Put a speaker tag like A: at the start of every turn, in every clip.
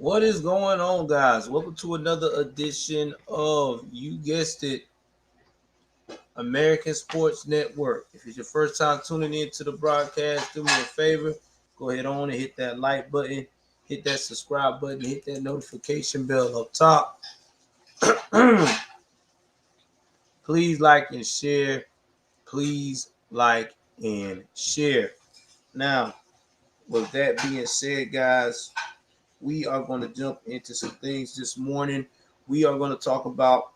A: What is going on, guys? Welcome to another edition of, you guessed it, American Sports Network. If it's your first time tuning in to the broadcast, do me a favor. Go ahead on and hit that like button, hit that subscribe button, hit that notification bell up top. Please like and share. Please like and share. Now, with that being said, guys, we are going to jump into some things this morning. We are going to talk about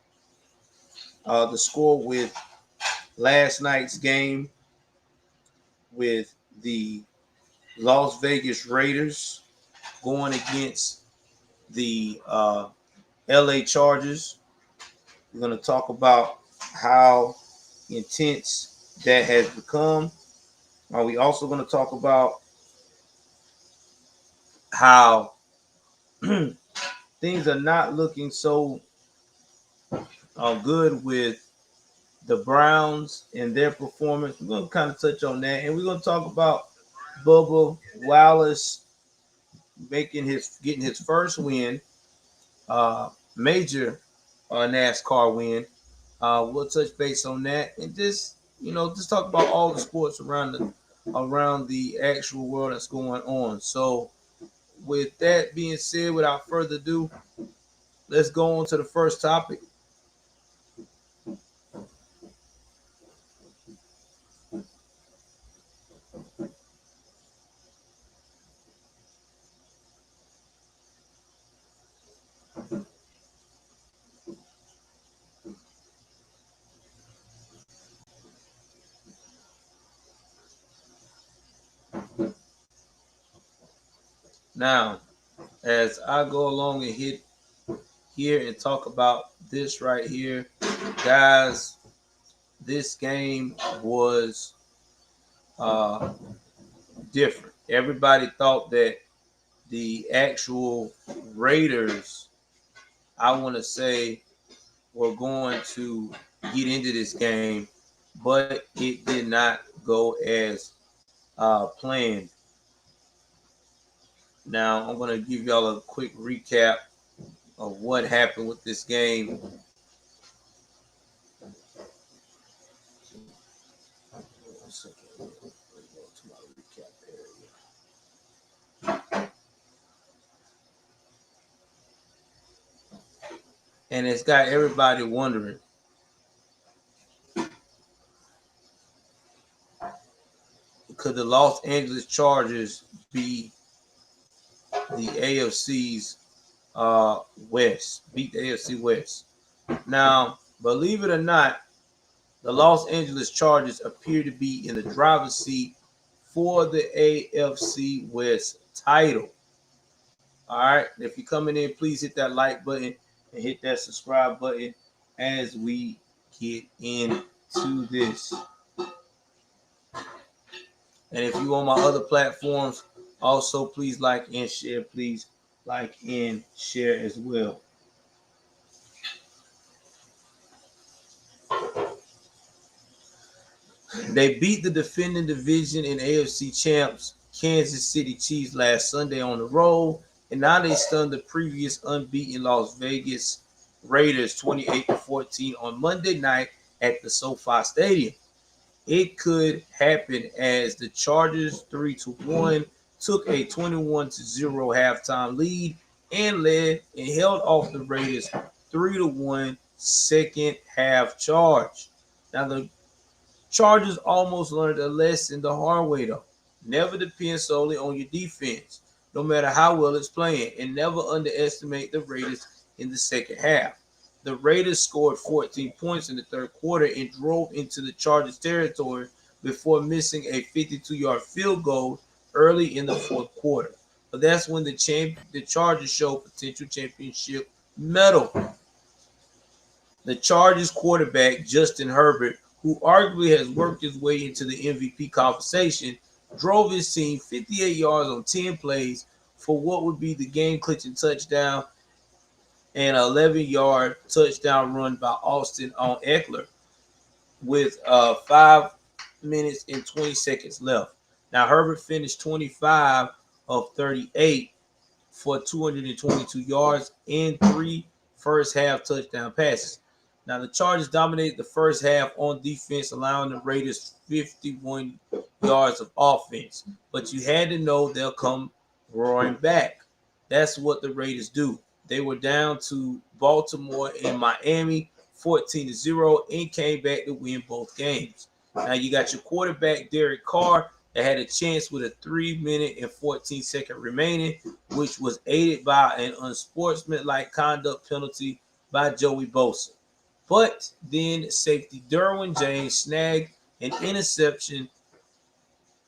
A: the score with last night's game with the Las Vegas Raiders going against the LA Chargers. We're going to talk about how intense that has become. We also going to talk about how things are not looking so good with the Browns and their performance. We're going to kind of touch on that. And we're going to talk about Bubba Wallace getting his first win, major NASCAR win. We'll touch base on that and just talk about all the sports around the actual world that's going on. So, with that being said, without further ado, let's go on to the first topic. Now, as I go along and hit here and talk about this right here, guys, this game was uh, different. Everybody thought that the actual Raiders, I want to say, were going to get into this game, but it did not go as planned. Now, I'm going to give y'all a quick recap of what happened with this game. And it's got everybody wondering, could the Los Angeles Chargers be the AFC's West, beat the AFC West? Now, believe it or not, the Los Angeles Chargers appear to be in the driver's seat for the AFC West title. All right, if you're coming in, please hit that like button and hit that subscribe button as we get into this. And if you on my other platforms, also please like and share. Please like and share as well. They beat the defending division and AFC champs Kansas City Chiefs last Sunday on the road, and now they stunned the previous unbeaten Las Vegas Raiders 28-14 on Monday night at the SoFi Stadium. It could happen as the Chargers 3-1 took a 21-0 halftime lead and led and held off the Raiders 3-1 second half charge. Now the Chargers almost learned a lesson the hard way though. Never depend solely on your defense, no matter how well it's playing, and never underestimate the Raiders in the second half. The Raiders scored 14 points in the third quarter and drove into the Chargers territory before missing a 52-yard field goal early in the fourth quarter. But that's when the Chargers showed potential championship mettle. The Chargers quarterback, Justin Herbert, who arguably has worked his way into the MVP conversation, drove his team 58 yards on 10 plays for what would be the game-clinching touchdown and an 11-yard touchdown run by Austin on Eckler with 5 minutes and 20 seconds left. Now, Herbert finished 25 of 38 for 222 yards and 3 first half touchdown passes. Now, the Chargers dominated the first half on defense, allowing the Raiders 51 yards of offense. But you had to know they'll come roaring back. That's what the Raiders do. They were down to Baltimore and Miami 14-0 and came back to win both games. Now you got your quarterback, Derek Carr, that had a chance with a 3-minute and 14-second remaining, which was aided by an unsportsmanlike conduct penalty by Joey Bosa. But then safety Derwin James snagged an interception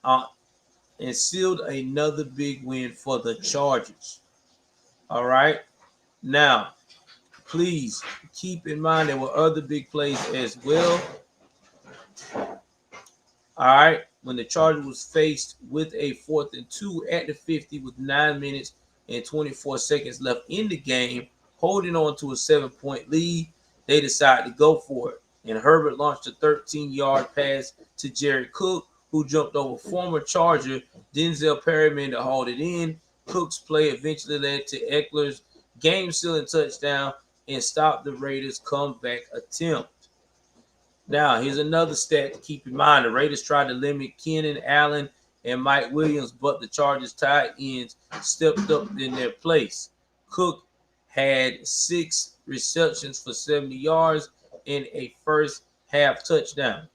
A: and sealed another big win for the Chargers. All right. Now, please keep in mind there were other big plays as well. All right. When the Chargers was faced with a 4th and 2 at the 50 with 9 minutes and 24 seconds left in the game, holding on to a 7-point lead, they decided to go for it. And Herbert launched a 13-yard pass to Jared Cook, who jumped over former Charger Denzel Perryman to hold it in. Cook's play eventually led to Eckler's game-sealing touchdown and stopped the Raiders' comeback attempt. Now, here's another stat to keep in mind. The Raiders tried to limit Keenan Allen and Mike Williams, but the Chargers tight ends stepped up in their place. Cook had 6 receptions for 70 yards and a first half touchdown.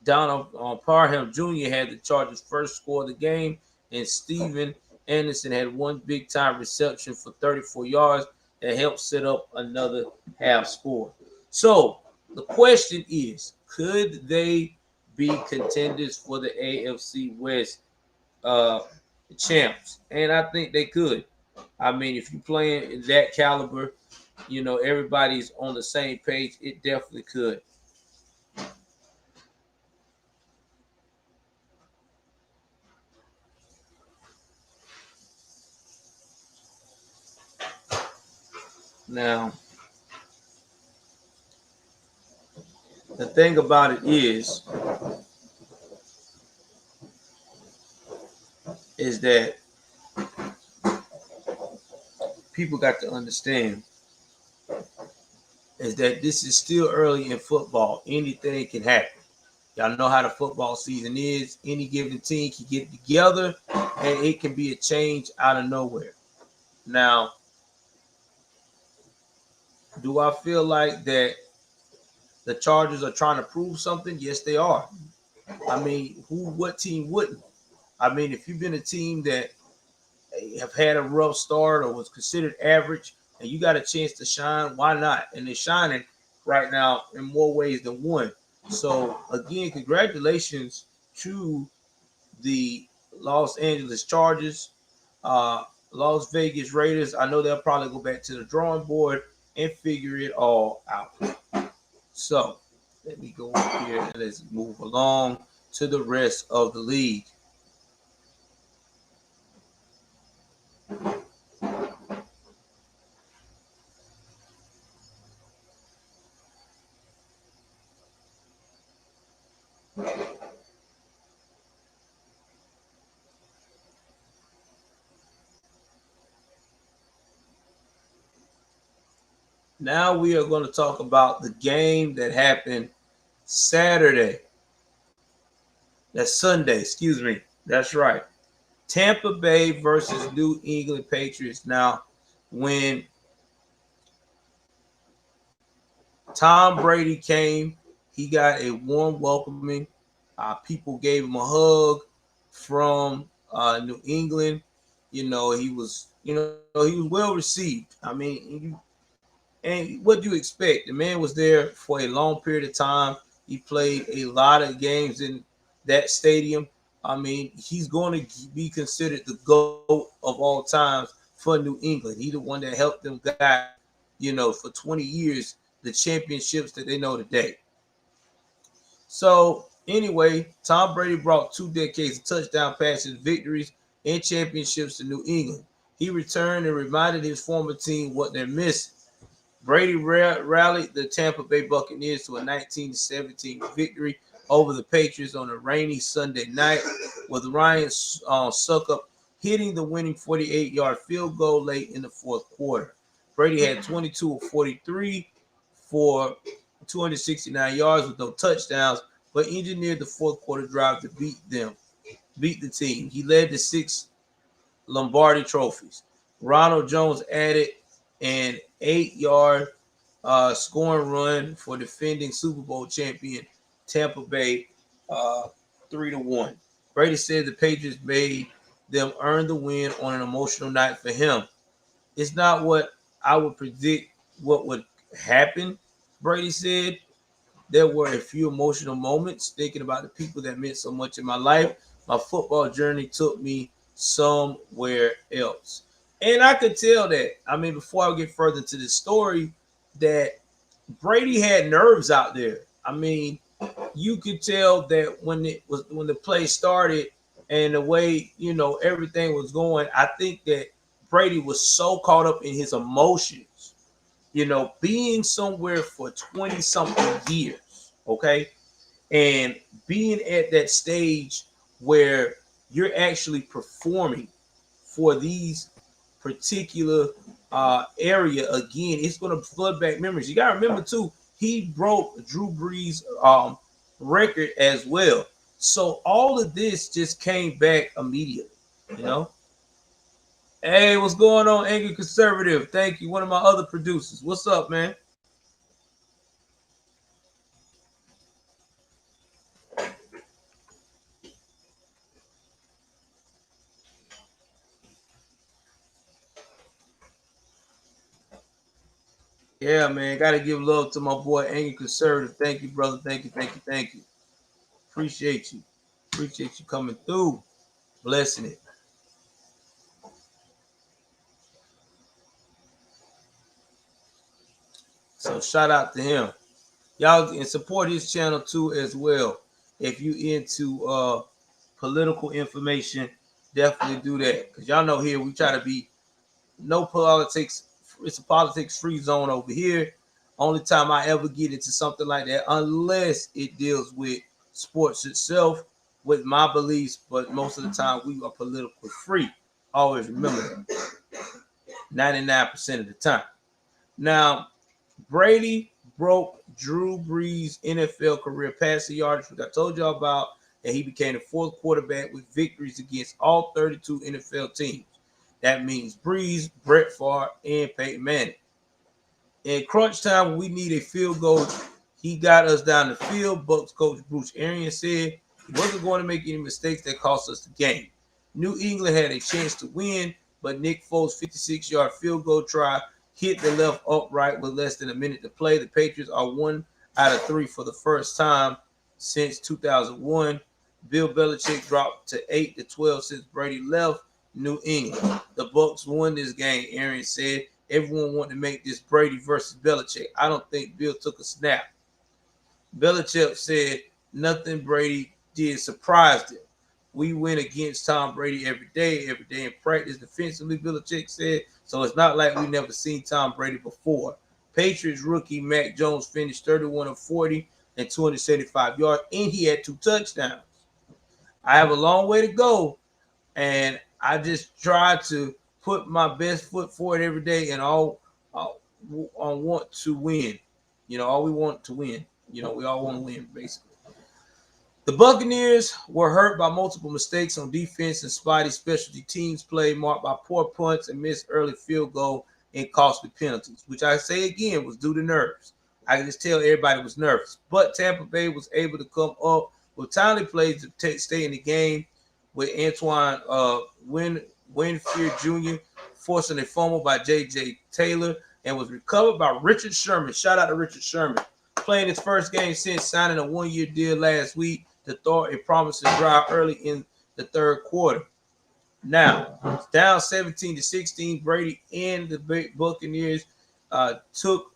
A: Donald Parham Jr. had the Chargers' first score of the game, and Steven Anderson had 1 big-time reception for 34 yards that helped set up another half score. So the question is, could they be contenders for the AFC West champs? And I think they could. I mean, if you're playing in that caliber, you know, everybody's on the same page, it definitely could. Now, the thing about it is that people got to understand is that this is still early in football. Anything can happen. Y'all know how the football season is. Any given team can get together, and it can be a change out of nowhere. Now, do I feel like that the Chargers are trying to prove something? Yes, they are. I mean, what team wouldn't? I mean, if you've been a team that have had a rough start or was considered average and you got a chance to shine, why not? And they're shining right now in more ways than one. So, again, congratulations to the Los Angeles Chargers, Las Vegas Raiders. I know they'll probably go back to the drawing board and figure it all out. So, let me go up here and let's move along to the rest of the league. Now we are going to talk about the game that happened Saturday. That's Sunday, excuse me. That's right. Tampa Bay versus New England Patriots. Now, when Tom Brady came, he got a warm welcoming. People gave him a hug from New England. He was well received. I mean, and what do you expect? The man was there for a long period of time. He played a lot of games in that stadium. I mean, he's going to be considered the GOAT of all times for New England. He's the one that helped them guide, for 20 years, the championships that they know today. So, anyway, Tom Brady brought 2 decades of touchdown passes, victories, and championships to New England. He returned and reminded his former team what they're missing. Brady rallied the Tampa Bay Buccaneers to a 19-17 victory over the Patriots on a rainy Sunday night with Ryan Succop hitting the winning 48-yard field goal late in the fourth quarter. Brady had 22 of 43 for 269 yards with no touchdowns, but engineered the fourth quarter drive to beat the team. He led the 6 Lombardi trophies. Ronald Jones added an 8-yard scoring run for defending Super Bowl champion Tampa Bay 3-1. Brady said the Patriots made them earn the win on an emotional night for him. It's not what I would predict what would happen, Brady said. There were a few emotional moments thinking about the people that meant so much in my life. My football journey took me somewhere else. And I could tell that, I mean, before I get further into this story, that Brady had nerves out there. I mean, you could tell that when the play started and the way, everything was going, I think that Brady was so caught up in his emotions, being somewhere for 20 something years, okay? And being at that stage where you're actually performing for these particular area again, it's going to flood back memories. You got to remember too, he broke Drew Brees' record as well. So all of this just came back immediately, you know. Hey, what's going on, Angry Conservative? Thank you, one of my other producers. What's up, man? Yeah, man. Got to give love to my boy, Angry Conservative. Thank you, brother. Thank you, thank you, thank you. Appreciate you. Appreciate you coming through. Blessing it. So shout out to him. Y'all and support his channel too as well. If you into political information, definitely do that. Because y'all know here we try to be no politics. It's a politics free zone over here. Only time I ever get into something like that, unless it deals with sports itself, with my beliefs. But most of the time, we are political free. Always remember that. 99% of the time. Now, Brady broke Drew Brees' NFL career passing yardage, which I told y'all about, and he became the fourth quarterback with victories against all 32 NFL teams. That means Brees, Brett Favre, and Peyton Manning. In crunch time, when we need a field goal, he got us down the field. Bucs coach Bruce Arians said he wasn't going to make any mistakes that cost us the game. New England had a chance to win, but Nick Foles' 56-yard field goal try hit the left upright with less than a minute to play. The Patriots are 1 out of 3 for the first time since 2001. Bill Belichick dropped to 8-12 since Brady left New England. The Bucs won this game, Aaron said. Everyone wanted to make this Brady versus Belichick. I don't think Bill took a snap. Belichick said nothing Brady did surprised him. We win against Tom Brady every day in practice defensively, Belichick said. So it's not like we never seen Tom Brady before. Patriots rookie Mac Jones finished 31 of 40 and 275 yards, and he had 2 touchdowns. I have a long way to go, and I just try to put my best foot forward every day, and all want to win. All we want to win. We all want to win, basically. The Buccaneers were hurt by multiple mistakes on defense and spotty specialty teams play marked by poor punts and missed early field goal and costly penalties, which I say again was due to nerves. I can just tell everybody was nervous. But Tampa Bay was able to come up with timely plays to stay in the game, with Antoine Winfield Jr. forcing a fumble by J.J. Taylor and was recovered by Richard Sherman. Shout out to Richard Sherman. Playing his first game since signing a one-year deal last week to throw a promising drive early in the third quarter. Now, it's down 17-16. Brady and the Buccaneers took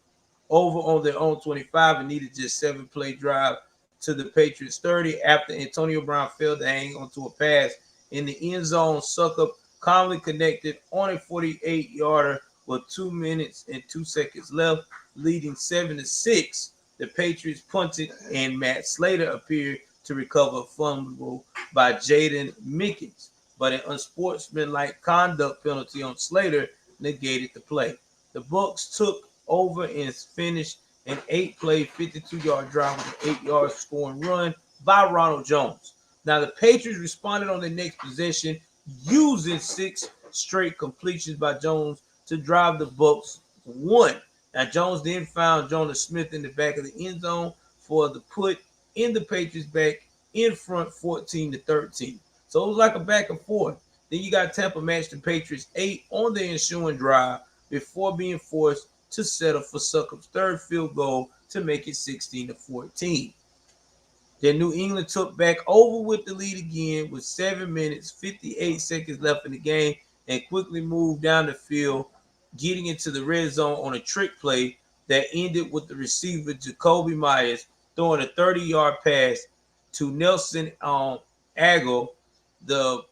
A: over on their own 25 and needed just 7-play drive to the Patriots 30 after Antonio Brown failed to hang onto a pass in the end zone. Succop calmly connected on a 48-yarder with 2 minutes and 2 seconds left, leading 7-6. The Patriots punted, and Matt Slater appeared to recover a fumble by Jaden Mickens. but an unsportsmanlike conduct penalty on Slater negated the play. The Bucks took over and finished an 8-play, 52-yard drive with an 8-yard scoring run by Ronald Jones. Now, the Patriots responded on the next possession using 6 straight completions by Jones to drive the Bucks one. Now, Jones then found Jonas Smith in the back of the end zone for the put in the Patriots back in front 14-13. So it was like a back and forth. Then you got Tampa matched the Patriots 8 on the ensuing drive before being forced to settle for Succop's third field goal to make it 16-14. Then New England took back over with the lead again with 7 minutes, 58 seconds left in the game and quickly moved down the field, getting into the red zone on a trick play that ended with the receiver Jacoby Myers throwing a 30-yard pass to Nelson Aguilar. The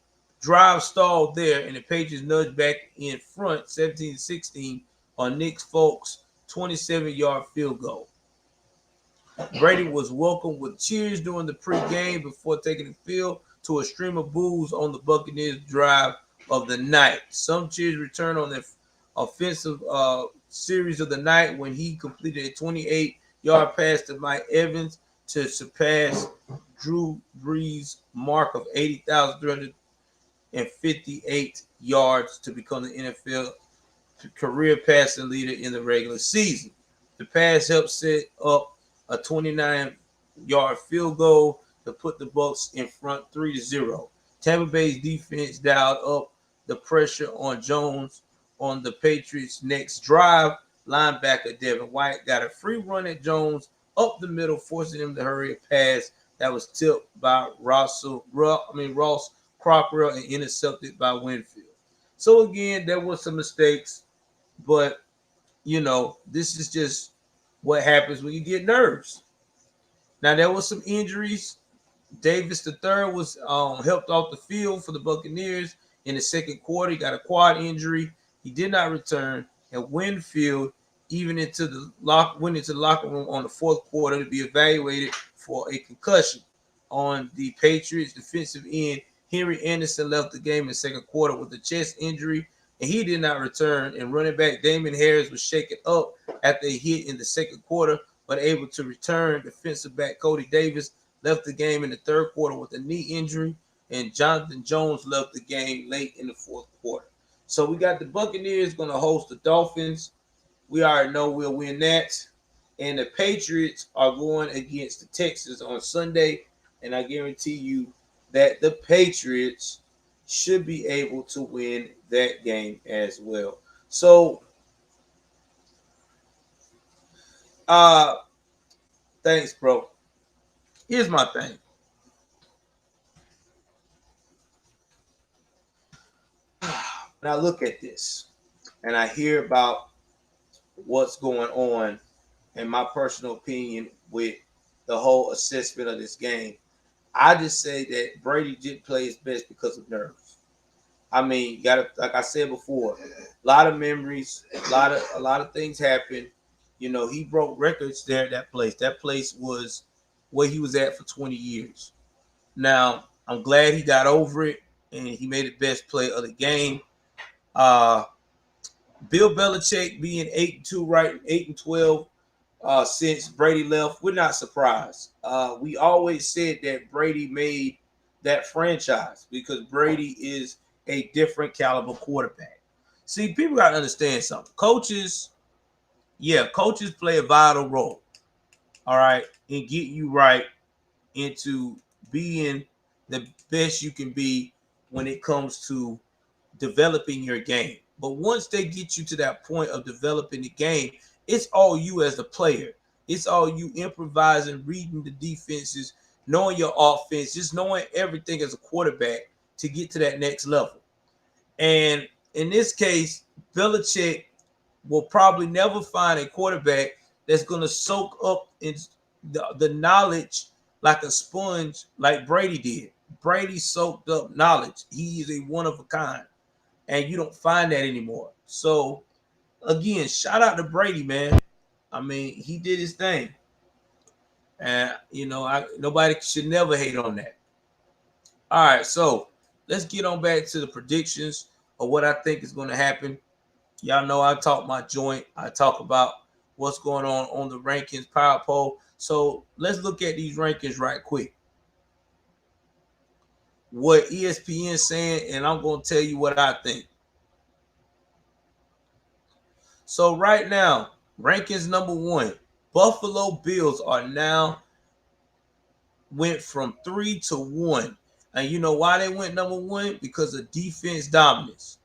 A: drive stalled there, and the Patriots nudged back in front 17-16 on Nick Folk's 27-yard field goal. Brady was welcomed with cheers during the pregame before taking the field to a stream of boos on the Buccaneers' drive of the night. Some cheers returned on the offensive series of the night when he completed a 28-yard pass to Mike Evans to surpass Drew Brees' mark of 80,358 yards to become the NFL career passing leader in the regular season. The pass helped set up a 29-yard field goal to put the Bucks in front 3-0. Tampa Bay's defense dialed up the pressure on Jones on the Patriots' next drive. Linebacker Devin White got a free run at Jones up the middle, forcing him to hurry a pass that was tipped by Ross Crockrell and intercepted by Winfield. So again, there were some mistakes, but this is just what happens when you get nerves. Now, there was some injuries. Davis III was helped off the field for the Buccaneers in the second quarter. He got a quad injury. He did not return. And Winfield went into the locker room on the fourth quarter to be evaluated for a concussion. On the Patriots defensive end, Henry Anderson left the game in the second quarter with a chest injury, and he did not return. And running back Damon Harris was shaken up after a hit in the second quarter, but able to return. Defensive back Cody Davis left the game in the third quarter with a knee injury, and Jonathan Jones left the game late in the fourth quarter. So we got the Buccaneers going to host the Dolphins. We already know we'll win that. And the Patriots are going against the Texans on Sunday, and I guarantee you that the Patriots should be able to win that game as well. So, thanks, bro. Here's my thing. When I look at this and I hear about what's going on, in my personal opinion, with the whole assessment of this game, I just say that Brady did play his best because of nerves. I mean, you gotta, like I said before, a lot of memories, a lot of things happened. He broke records there at that place. That place was where he was at for 20 years. Now, I'm glad he got over it and he made the best play of the game. Bill Belichick being 8-2, right, 8-12 since Brady left, we're not surprised. We always said that Brady made that franchise because Brady is a different caliber quarterback. See, people got to understand something. Coaches play a vital role, all right, and get you right into being the best you can be when it comes to developing your game. But once they get you to that point of developing the game, it's all you as a player. It's all you improvising, reading the defenses, knowing your offense, just knowing everything as a quarterback to get to that next level. And in this case, Belichick will probably never find a quarterback that's going to soak up in the knowledge like a sponge like Brady did. Brady soaked up knowledge. He is a one of a kind, and you don't find that anymore. So, again, shout out to Brady, man. I mean, he did his thing. And, nobody should never hate on that. All right, so let's get on back to the predictions of what I think is going to happen. Y'all know I talk my joint. I talk about what's going on the rankings power poll. So let's look at these rankings right quick. What ESPN saying, and I'm going to tell you what I think. So right now, rankings number 1, Buffalo Bills are now went from 3 to 1. And you know why they went number 1? Because of defense dominance.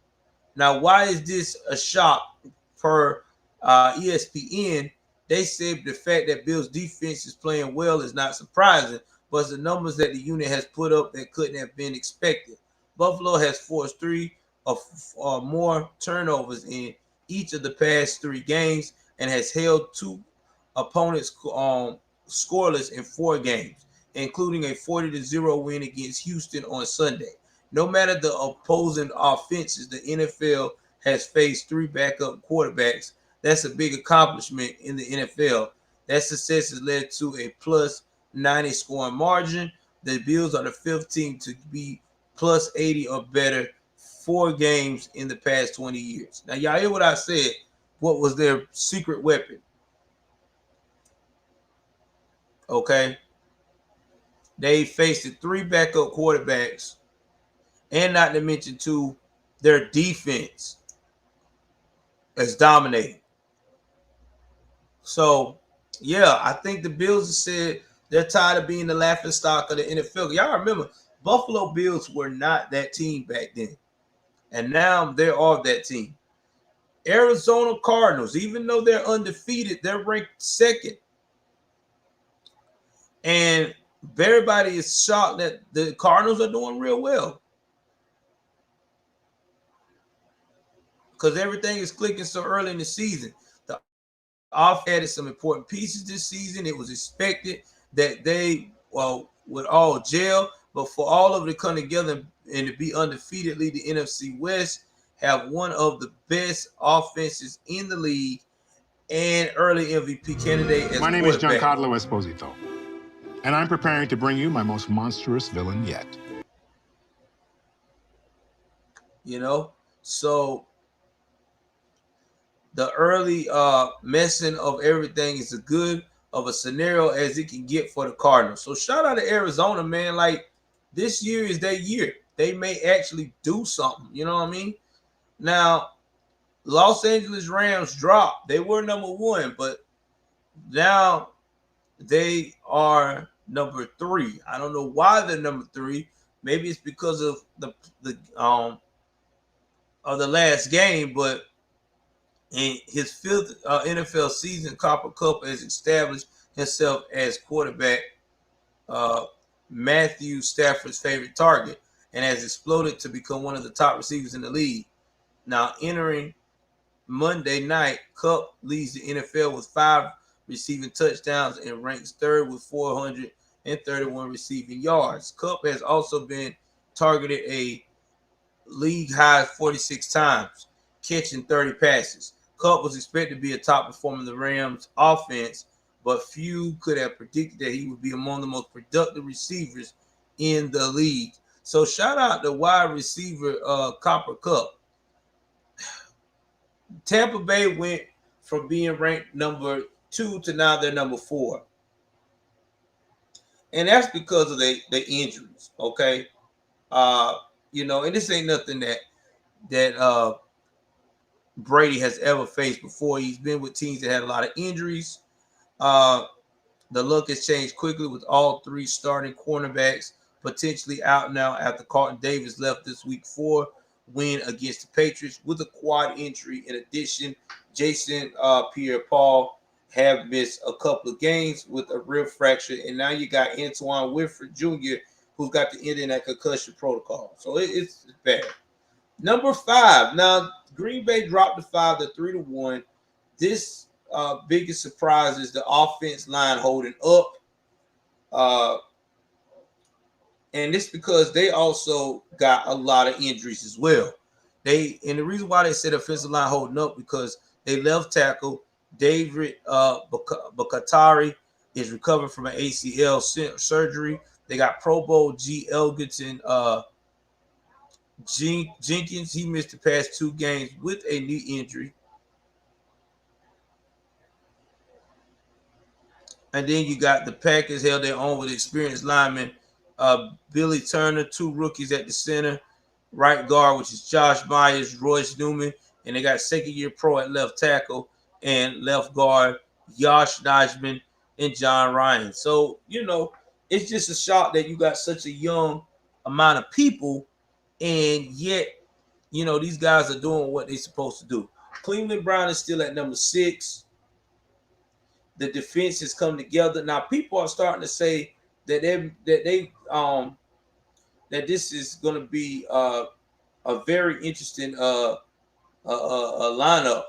A: Now, why is this a shock per ESPN? They said the fact that Bills defense is playing well is not surprising, but it's the numbers that the unit has put up that couldn't have been expected. Buffalo has forced 3 or more turnovers in each of the past 3 games and has held 2 opponents scoreless in 4 games, including a 40-0 win against Houston on Sunday. No matter the opposing offenses, the NFL has faced 3 backup quarterbacks. That's a big accomplishment in the NFL. That success has led to a plus 90 scoring margin. The Bills are the 5th team to be plus 80 or better 4 games in the past 20 years. Now, y'all hear what I said? What was their secret weapon? Okay. They faced 3 backup quarterbacks, and not to mention, 2, their defense is dominating. So, yeah, I think the Bills have said they're tired of being the laughing stock of the NFL. Y'all remember, Buffalo Bills were not that team back then, and now they're all that team. Arizona Cardinals, even though they're undefeated, they're ranked 2nd. And everybody is shocked that the Cardinals are doing real well, because everything is clicking so early in the season. The offense added some important pieces this season. It was expected that they would all gel, but for all of it to come together and to be undefeated, lead the NFC West, have one of the best offenses in the league, and early MVP candidate as
B: My name is Giancarlo Esposito, and I'm preparing to bring you my most monstrous villain yet.
A: You know, so the early messing of everything is as good of a scenario as it can get for the Cardinals. So shout out to Arizona, man. Like, this year is their year. They may actually do something. You know what I mean? Now, Los Angeles Rams dropped. They were number 1, but now they are number 3. I don't know why they're number 3. Maybe it's because of the last game, but in his 5th NFL season, Cooper Kupp has established himself as quarterback Matthew Stafford's favorite target, and has exploded to become one of the top receivers in the league. Now, entering Monday night, Kupp leads the NFL with 5 receiving touchdowns and ranks 3rd with 431 receiving yards. Kupp has also been targeted a league high 46 times, catching 30 passes. Kupp was expected to be a top performer in the Rams offense, but few could have predicted that he would be among the most productive receivers in the league. So shout out to wide receiver Cooper Kupp. Tampa Bay went from being ranked number 2 to now they're number 4. And that's because of the injuries, okay? You know, and this ain't nothing that Brady has ever faced before. He's been with teams that had a lot of injuries. The look has changed quickly with all 3 starting cornerbacks potentially out now after Carlton Davis left this week 4 win against the Patriots with a quad injury. In addition, Jason Pierre-Paul have missed a couple of games with a rib fracture, and now you got Antoine Winfrey Jr., who's got to end in that concussion protocol. So it's bad. Number 5. Now, Green Bay dropped to 5 to 3 to 1. This biggest surprise is the offense line holding up. And it's because they also got a lot of injuries as well. And the reason why they said offensive line holding up, because they left tackle David Bakatari is recovering from an ACL surgery. They got Pro Bowl G. Elgin Jenkins, he missed the past 2 games with a knee injury. And then you got the Packers held their own with experienced linemen, Billy Turner, 2 rookies at the center, right guard, which is Josh Myers, Royce Newman, and they got second-year pro at left tackle and left guard, Josh Nijman and John Ryan. So, it's just a shock that you got such a young amount of people, and yet, these guys are doing what they're supposed to do. Cleveland Brown is still at number 6. The defense has come together. Now people are starting to say that that this is going to be a very interesting lineup.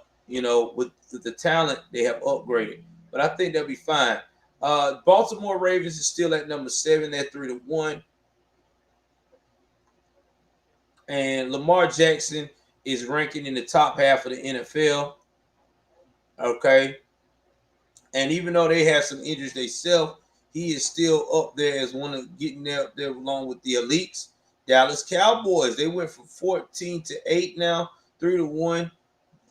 A: With the talent they have upgraded, but I think they'll be fine. Baltimore Ravens is still at number 7. They're 3-1, and Lamar Jackson is ranking in the top half of the NFL. Okay. And even though they have some injuries themselves, he is still up there as one of getting out there along with the elites. Dallas Cowboys, they went from 14-8 now, 3-1.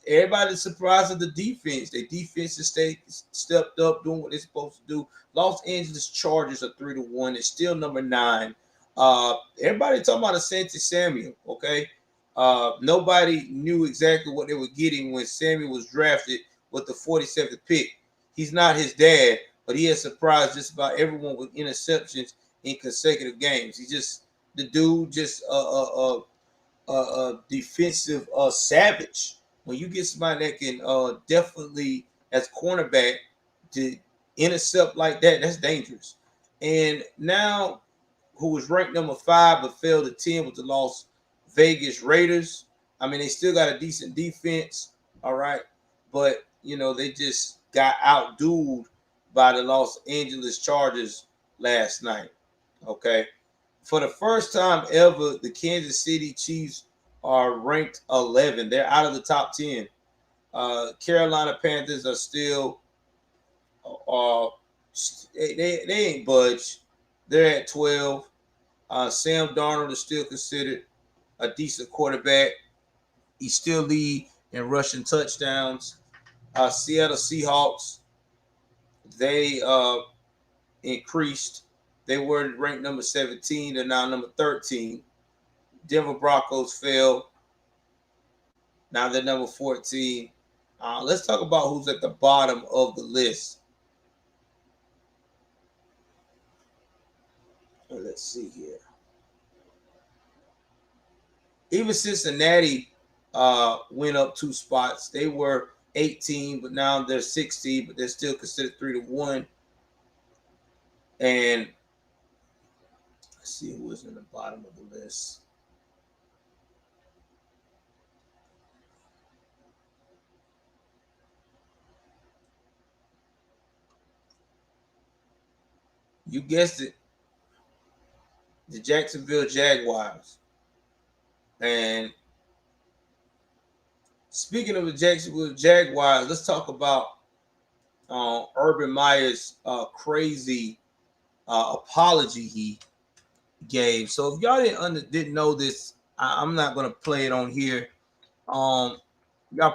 A: Everybody's surprised at the defense. Their defense has stepped up, doing what they're supposed to do. Los Angeles Chargers are 3-1. They're still number 9. Everybody talking about Asante Samuel, okay? Nobody knew exactly what they were getting when Samuel was drafted with the 47th pick. He's not his dad, but he has surprised just about everyone with interceptions in consecutive games. He's just the dude, just a defensive savage. When you get somebody that can definitely, as cornerback, to intercept like that, that's dangerous. And now, who was ranked number 5 but fell to 10 with the Las Vegas Raiders. I mean, they still got a decent defense, all right, but they just got outdueled by the Los Angeles Chargers last night. Okay. For the first time ever, the Kansas City Chiefs are ranked 11. They're out of the top 10. Carolina Panthers are still they ain't budged. They're at 12. Sam Darnold is still considered a decent quarterback. He still lead in rushing touchdowns. Seattle Seahawks, they increased. They were ranked number 17. They're now number 13. Denver Broncos fell. Now they're number 14. Let's talk about who's at the bottom of the list. Let's see here. Even Cincinnati went up 2 spots. They were 18, but now they're 16, but they're still considered 3-1. And let's see who is in the bottom of the list. You guessed it, the Jacksonville Jaguars. And speaking of the Jacksonville Jaguars, let's talk about Urban Meyer's crazy apology he gave. So if y'all didn't know this, I'm not going to play it on here. Y'all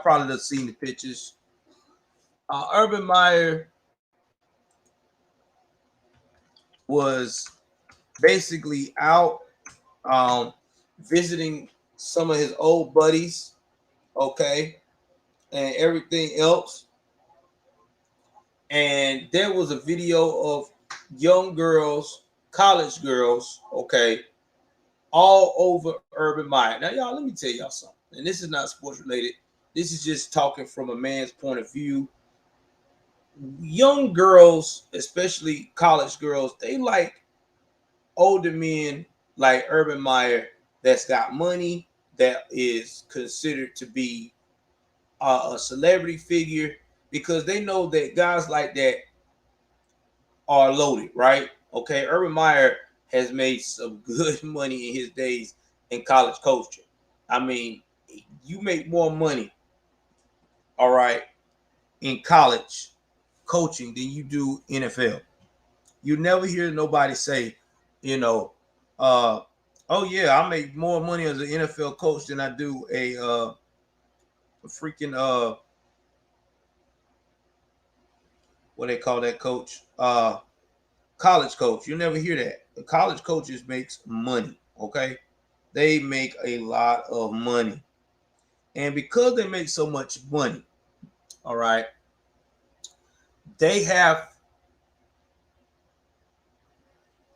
A: probably have seen the pictures. Urban Meyer was basically out visiting some of his old buddies, okay, and everything else. And there was a video of young girls, college girls, okay, all over Urban Meyer. Now, y'all, let me tell y'all something. And this is not sports related. This is just talking from a man's point of view. Young girls, especially college girls, they like older men like Urban Meyer that's got money, that is considered to be a celebrity figure, because they know that guys like that are loaded, right? Okay, Urban Meyer has made some good money in his days in college coaching. I mean, you make more money, all right, in college coaching than you do NFL. You never hear nobody say, Oh yeah, I make more money as an NFL coach than I do a freaking what they call that coach? College coach. You never hear that. The college coaches makes money, okay? They make a lot of money. And because they make so much money, all right, they have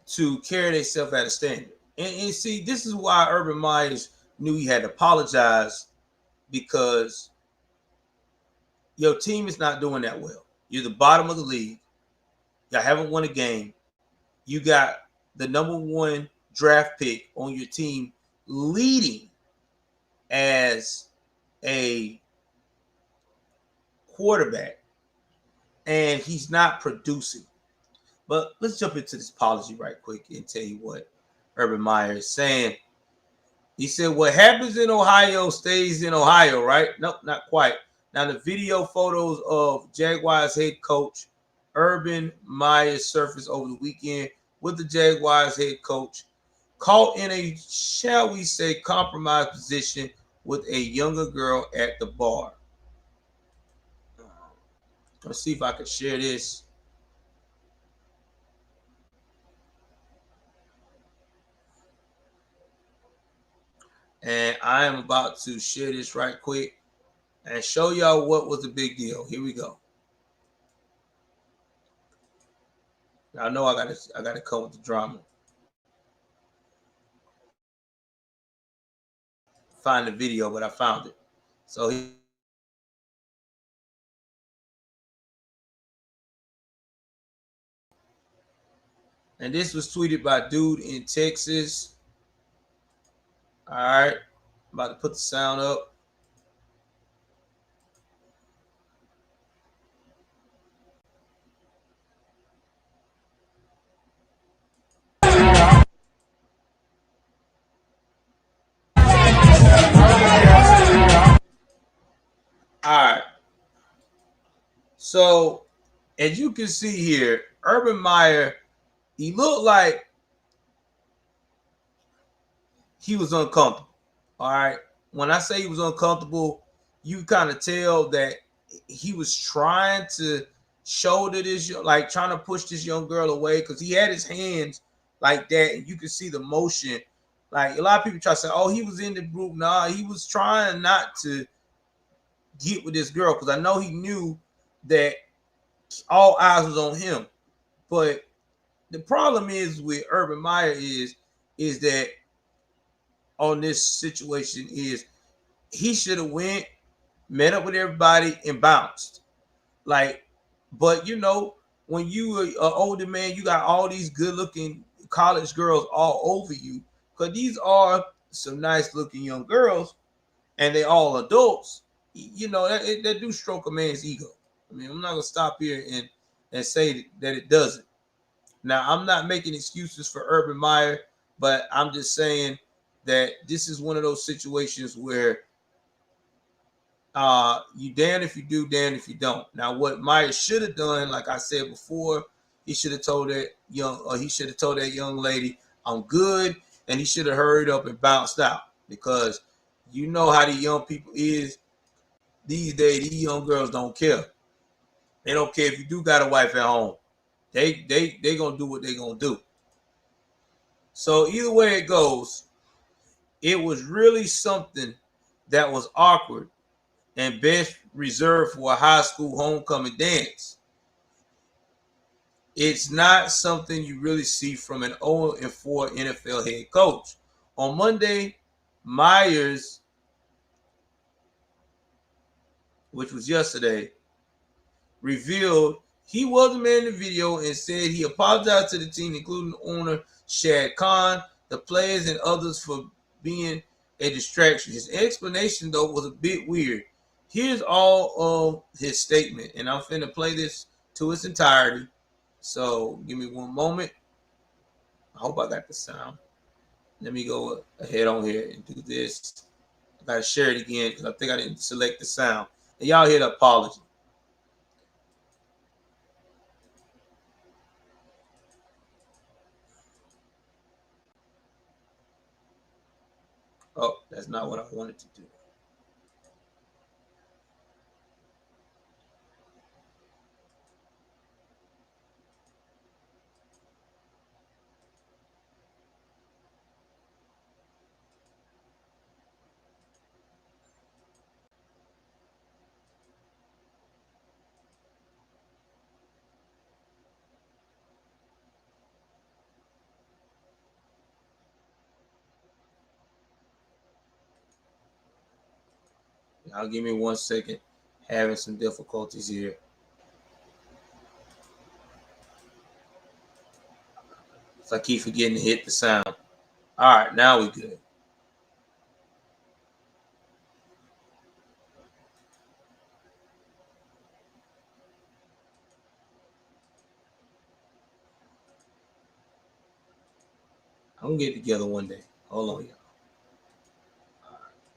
A: to carry themselves at a standard. And see, this is why Urban Myers knew he had to apologize, because your team is not doing that well. You're the bottom of the league. Y'all haven't won a game. You got the number one draft pick on your team leading as a quarterback, and he's not producing. But let's jump into this apology right quick and tell you what Urban Meyer is saying. He said, what happens in Ohio stays in Ohio, right? Nope, not quite. Now, the video photos of Jaguars head coach Urban Meyer surfaced over the weekend with the Jaguars head coach caught in a, shall we say, compromised position with a younger girl at the bar. Let's see if I can share this. And I am about to share this right quick and show y'all what was the big deal. Here we go. I know I gotta come with the drama. Find the video, but I found it. So and this was tweeted by dude in Texas. All right, I'm about to put the sound up. All right. So as you can see here, Urban Meyer, he looked like he was uncomfortable. All right. When I say he was uncomfortable, you kind of tell that he was trying to shoulder this, like trying to push this young girl away, because he had his hands like that, and you can see the motion. Like a lot of people try to say, oh, he was in the group. Nah, he was trying not to get with this girl, because I know he knew that all eyes was on him. But the problem is with Urban Meyer is that on this situation is he should have went, met up with everybody, and bounced. Like, but you know, when you are an older man, you got all these good-looking college girls all over you, because these are some nice-looking young girls, and they all adults. You know that do stroke a man's ego. I mean, I'm not gonna stop here and say that it doesn't. Now, I'm not making excuses for Urban Meyer, but I'm just saying that this is one of those situations where you damn if you do, damn if you don't. Now, what Meyer should have done, like I said before, he should have told that young lady, I'm good, and he should have hurried up and bounced out, because you know how the young people is these days. These young girls don't care. They don't care if you do got a wife at home. They gonna do what they gonna do. So either way it goes, it was really something that was awkward and best reserved for a high school homecoming dance. It's not something you really see from an 0-4 NFL head coach. On Monday, Myers, which was yesterday, revealed he was the man in the video and said he apologized to the team, including the owner Shad Khan, the players, and others for being a distraction. His explanation, though, was a bit weird. Here's all of his statement, and I'm finna play this to its entirety. So give me one moment. I hope I got the sound. Let me go ahead on here and do this. I gotta share it again because I think I didn't select the sound. And y'all hear the apology. Oh, that's not what I wanted to do. Now give me 1 second. Having some difficulties here. So I keep forgetting to hit the sound. All right, now we good. I'm gonna get it together one day. Hold on, y'all.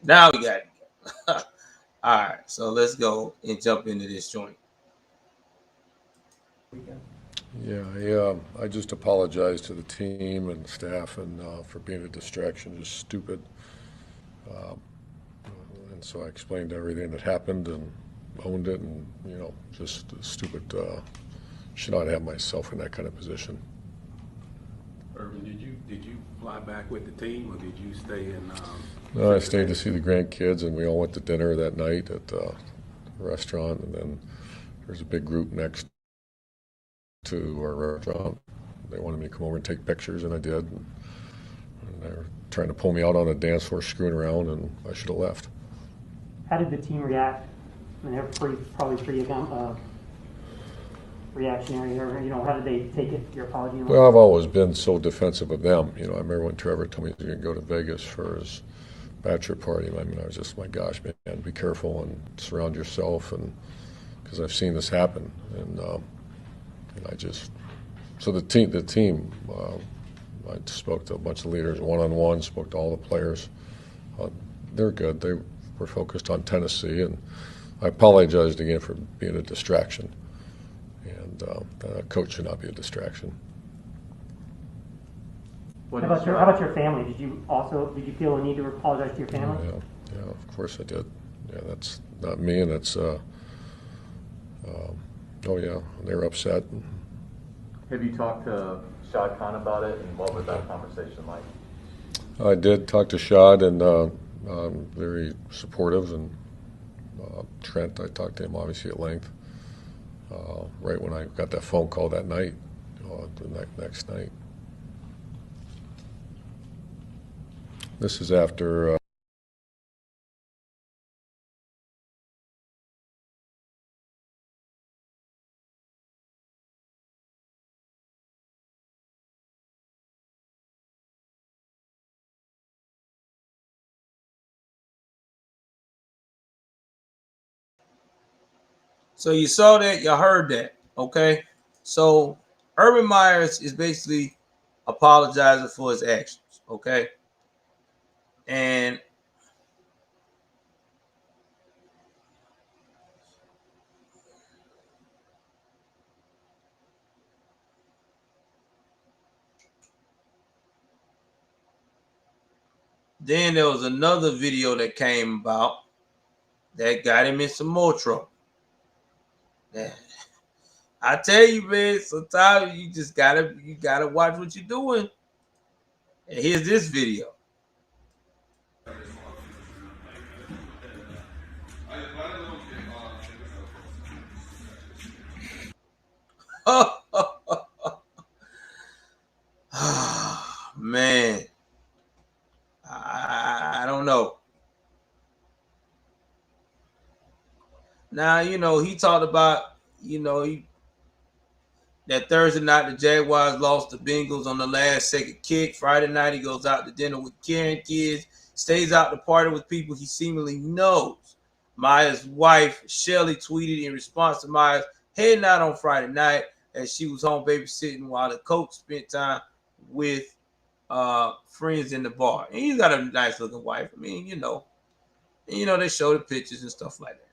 A: Now we got it. All right, so let's go and jump into this joint.
C: Yeah, I just apologize to the team and staff and for being a distraction, just stupid. Um, and so I explained everything that happened and owned it, and just stupid. Should not have myself in that kind of position.
D: Urban, did you fly back with the team, or did you stay in?
C: No, I stayed to see the grandkids, and we all went to dinner that night at the restaurant, and then there's a big group next to our restaurant. They wanted me to come over and take pictures, and I did. And they were trying to pull me out on a dance floor, screwing around, and I should have left.
E: How did the team react? I mean, they're probably pretty reactionary, or how did they take it? Your apology?
C: Well, I've always been so defensive of them. I remember when Trevor told me he was going to go to Vegas for his bachelor party. I mean, I was just, my gosh, man, be careful and surround yourself, and because I've seen this happen, and I just, so the team. I spoke to a bunch of leaders one-on-one. Spoke to all the players. They're good. They were focused on Tennessee, and I apologized again for being a distraction. And a coach should not be a distraction.
E: How about your family? Did you feel a need to apologize to your family?
C: Yeah, of course I did. Yeah, that's not me, and that's oh yeah, they were upset.
F: Have you talked to Shad Khan about it, and what was that conversation like?
C: I did talk to Shad, and very supportive, and Trent, I talked to him obviously at length. Right when I got that phone call that night, the next night. This is after.
A: So you saw that, you heard that, okay? So Urban Myers is basically apologizing for his actions, okay? And then there was another video that came about that got him in some more trouble. Yeah. I tell you, man, sometimes you just gotta watch what you're doing. And here's this video. Man, I don't know. Now, he talked about, that Thursday night the Jaguars lost the Bengals on the last second kick. Friday night he goes out to dinner with Karen kids, stays out to party with people he seemingly knows. Maya's wife, Shelly, tweeted in response to Maya's heading out on Friday night as she was home babysitting while the coach spent time with friends in the bar. And he's got a nice looking wife. I mean, they show the pictures and stuff like that.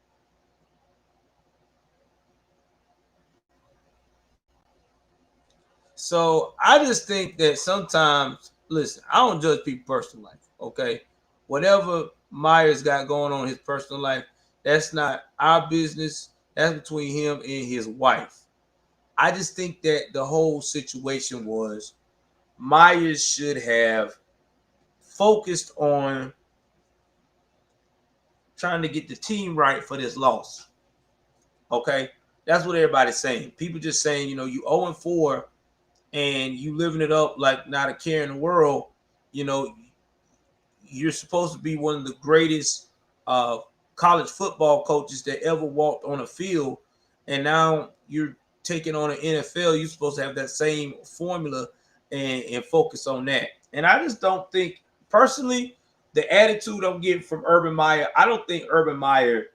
A: So I just think that sometimes, listen, I don't judge people's personal life, okay? Whatever Myers got going on in his personal life, that's not our business. That's between him and his wife. I just think that the whole situation was Myers should have focused on trying to get the team right for this loss. Okay? That's what everybody's saying. People just saying, you 0-4 and you living it up like not a care in the world. You're supposed to be one of the greatest college football coaches that ever walked on a field, and now you're taking on an NFL. You're supposed to have that same formula and focus on that. And I just don't think, personally, the attitude I'm getting from Urban Meyer, I don't think Urban Meyer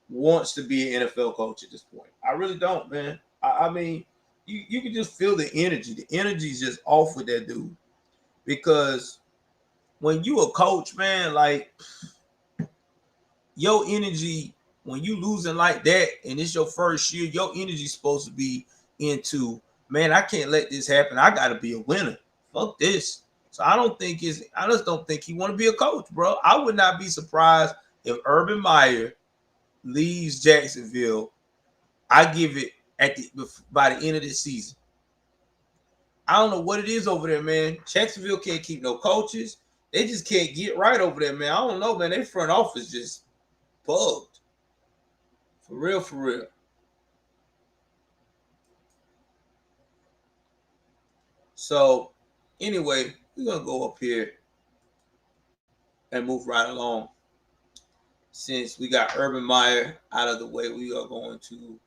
A: wants to be an NFL coach at this point. I really don't, man. I mean, you can just feel the energy. The energy is just off with that dude. Because when you a coach, man, like your energy, when you losing like that and it's your first year, your energy is supposed to be into, man, I can't let this happen. I got to be a winner. Fuck this. So I just don't think he want to be a coach, bro. I would not be surprised if Urban Meyer leaves Jacksonville. I give it by the end of this season. I don't know what it is over there, man. Jacksonville can't keep no coaches. They just can't get right over there, man. I don't know, man. Their front office just bugged. For real, for real. So, anyway, we're going to go up here and move right along. Since we got Urban Meyer out of the way, we are going to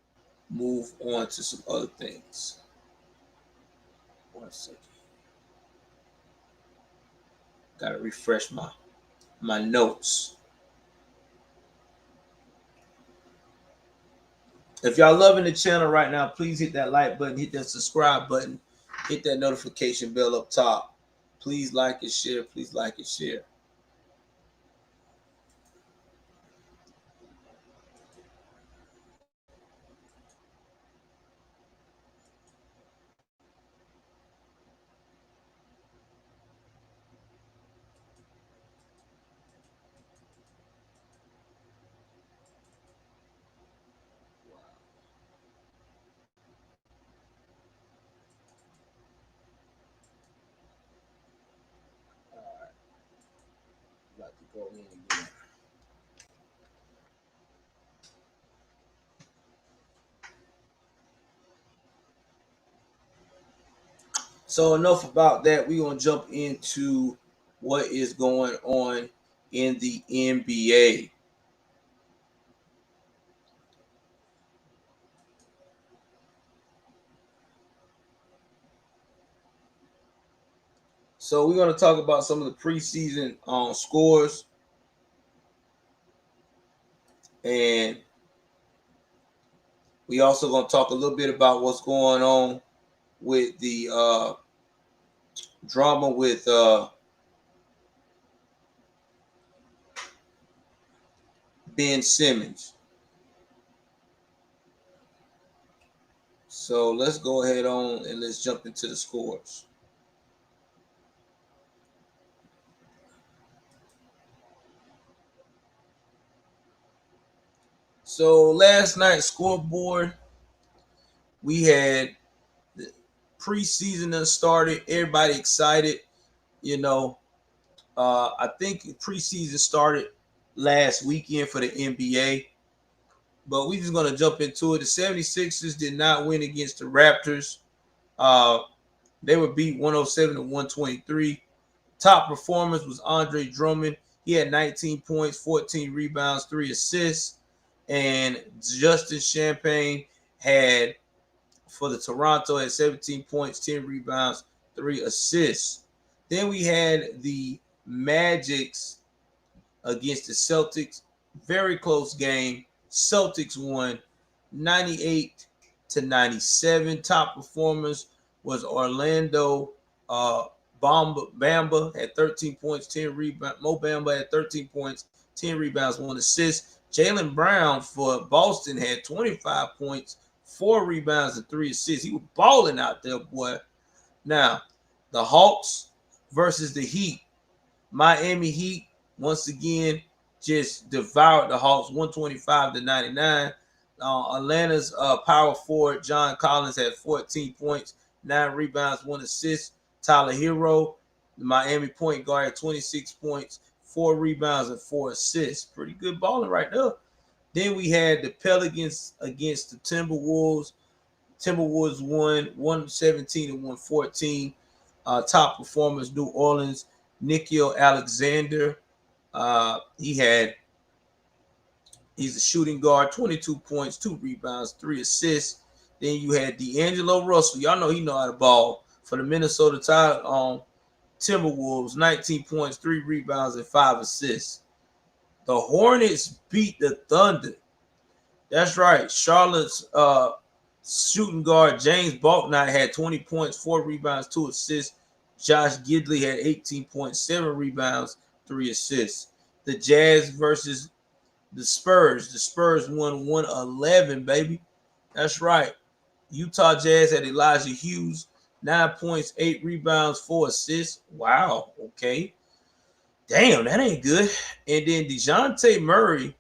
A: move on to some other things. 1 second. Got to refresh my notes. If y'all loving the channel right now, please hit that like button, hit that subscribe button, hit that notification bell up top. Please like and share. Please like and share. About to go in again. So enough about that. We're going to jump into what is going on in the NBA. So we're going to talk about some of the preseason scores. And we also going to talk a little bit about what's going on with the drama with Ben Simmons. So let's go ahead on and let's jump into the scores. So last night's scoreboard, we had the preseason that started. Everybody excited. I think preseason started last weekend for the NBA. But we're just going to jump into it. The 76ers did not win against the Raptors. They were beat 107-123. Top performers was Andre Drummond. He had 19 points, 14 rebounds, 3 assists. And Justin Champagne had, for the Toronto, had 17 points, 10 rebounds, 3 assists. Then we had the Magics against the Celtics. Very close game. Celtics won 98-97. Top performers was Orlando Bamba had 13 points, 10 rebounds. Mo Bamba had 13 points, 10 rebounds, 1 assist. Jaylen Brown for Boston had 25 points, 4 rebounds, and 3 assists. He was balling out there, boy. Now, the Hawks versus the Heat. Miami Heat, once again, just devoured the Hawks 125-99. Atlanta's power forward, John Collins, had 14 points, 9 rebounds, 1 assist. Tyler Hero, the Miami point guard, had 26 points, 4 rebounds, and 4 assists. Pretty good balling right there. Then we had the Pelicans against the Timberwolves. Timberwolves won 117-114. Top performers, New Orleans, Nickeil Alexander. He's a shooting guard, 22 points, 2 rebounds, 3 assists. Then you had D'Angelo Russell. Y'all know he know how to ball for the Minnesota Timberwolves, 19 points, 3 rebounds, and 5 assists. The Hornets beat the Thunder. That's right. Charlotte's shooting guard James Balknight had 20 points, 4 rebounds, 2 assists. Josh Gidley had 18 points, 7 rebounds, 3 assists. The Jazz versus the Spurs. The Spurs won 111, baby. That's right. Utah Jazz had Elijah Hughes, 9 points, 8 rebounds, 4 assists. Wow. Okay. Damn, that ain't good. And then DeJounte Murray,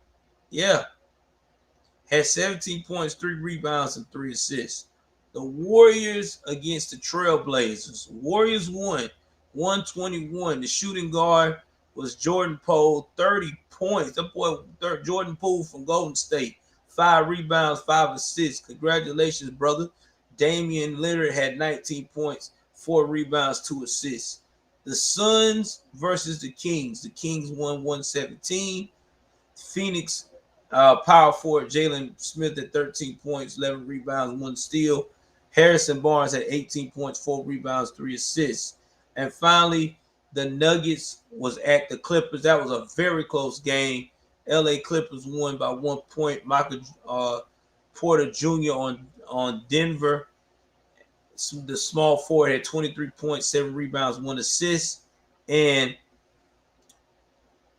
A: had 17 points, 3 rebounds, and 3 assists. The Warriors against the Trailblazers. Warriors won 121. The shooting guard was Jordan Poole, 30 points. That boy, Jordan Poole from Golden State, 5 rebounds, 5 assists. Congratulations, brother. Damian Lillard had 19 points, 4 rebounds, 2 assists. The Suns versus the Kings. The Kings won 117. Phoenix power forward Jalen Smith at 13 points, 11 rebounds, 1 steal. Harrison Barnes had 18 points, 4 rebounds, 3 assists. And finally, the Nuggets was at the Clippers. That was a very close game. LA Clippers won by 1 point. Michael Porter Jr. on Denver. The small forward had 23 points, 7 rebounds, 1 assist. And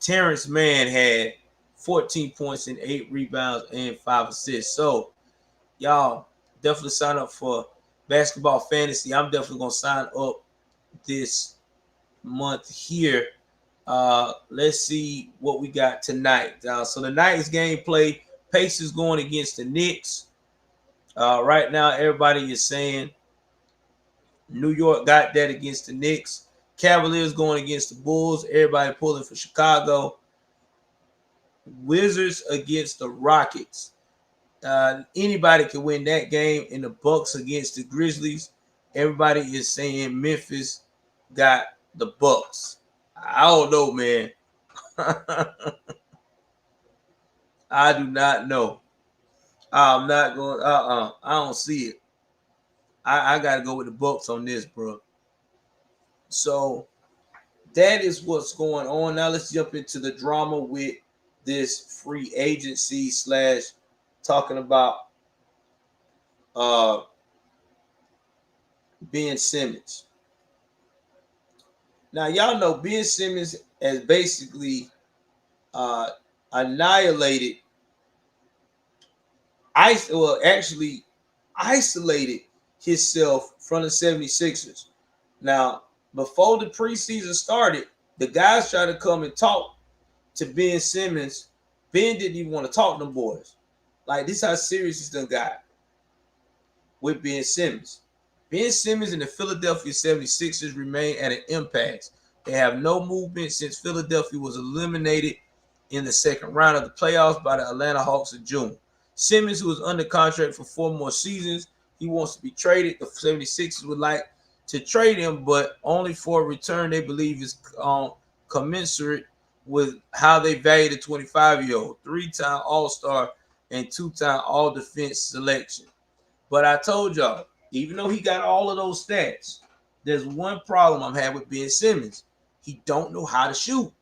A: Terrence Mann had 14 points and 8 rebounds and 5 assists. So, y'all definitely sign up for basketball fantasy. I'm definitely going to sign up this month here. Let's see what we got tonight. So, the night's gameplay, Pacers going against the Knicks. Right now, everybody is saying New York got that against the Knicks. Cavaliers going against the Bulls. Everybody pulling for Chicago. Wizards against the Rockets. Anybody can win that game. In the Bucks against the Grizzlies. Everybody is saying Memphis got the Bucks. I don't know, man. I do not know. I'm not going. I don't see it. I got to go with the Bucks on this, bro. So that is what's going on. Now let's jump into the drama with this free agency / talking about Ben Simmons. Now y'all know Ben Simmons has basically isolated himself from the 76ers. Now, before the preseason started, the guys tried to come and talk to Ben Simmons. Ben didn't even want to talk to them boys. Like, this is how serious this done got with Ben Simmons. Ben Simmons and the Philadelphia 76ers remain at an impasse. They have no movement since Philadelphia was eliminated in the second round of the playoffs by the Atlanta Hawks in June. Simmons, who is under contract for 4 more seasons, he wants to be traded. The 76ers would like to trade him, but only for a return they believe is commensurate with how they value the 25-year-old, 3-time All-Star and 2-time All-Defense selection. But I told y'all, even though he got all of those stats, there's one problem I'm having with Ben Simmons. He don't know how to shoot.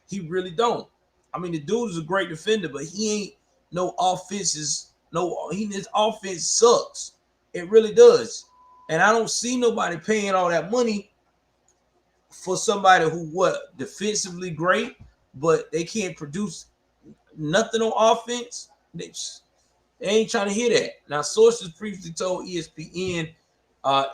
A: He really don't. I mean, the dude is a great defender, but he ain't no offenses. His offense sucks. It really does. And I don't see nobody paying all that money for somebody who defensively great, but they can't produce nothing on offense. They ain't trying to hear that. Now, sources previously told ESPN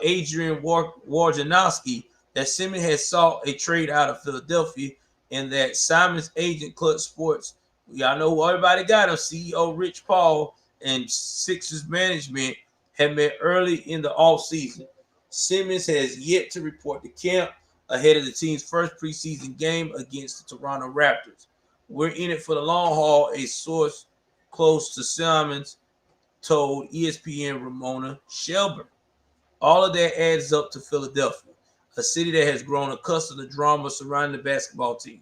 A: Adrian Wojnarowski that Simmons has sought a trade out of Philadelphia, and that Simon's agent, Clutch Sports, y'all know who everybody got him, CEO Rich Paul and Sixers management, have met early in the offseason. Simmons has yet to report to camp ahead of the team's first preseason game against the Toronto Raptors. We're in it for the long haul, a source close to Simmons told ESPN Ramona Shelburne. All of that adds up to Philadelphia, a city that has grown accustomed to drama surrounding the basketball team,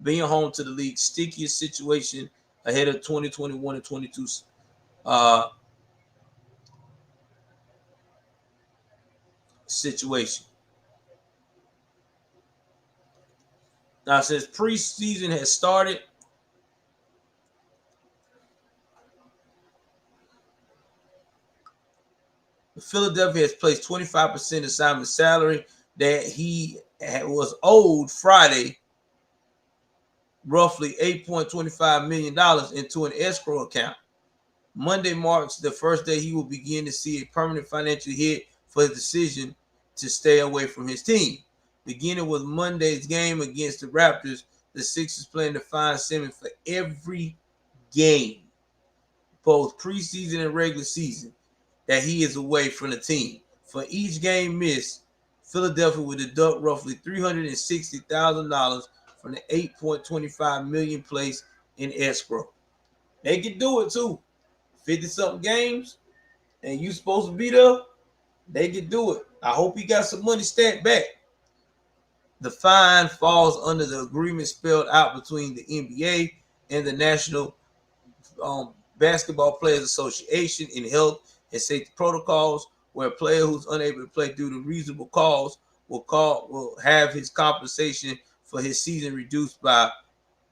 A: being home to the league's stickiest situation ahead of 2021 and 22 situation. Now, since preseason has started, Philadelphia has placed 25% of Simon's salary that he was owed Friday, roughly $8.25 million, into an escrow account. Monday marks the first day he will begin to see a permanent financial hit for his decision to stay away from his team. Beginning with Monday's game against the Raptors, the Sixers plan to fine Simmons for every game, both preseason and regular season, that he is away from the team. For each game missed, Philadelphia will deduct roughly $360,000 from the $8.25 million placed in escrow. They can do it too. 50-something games, and you supposed to be there, they can do it. I hope he got some money stacked back. The fine falls under the agreement spelled out between the NBA and the National Basketball Players Association in health and safety protocols, where a player who's unable to play due to reasonable cause will have his compensation for his season reduced by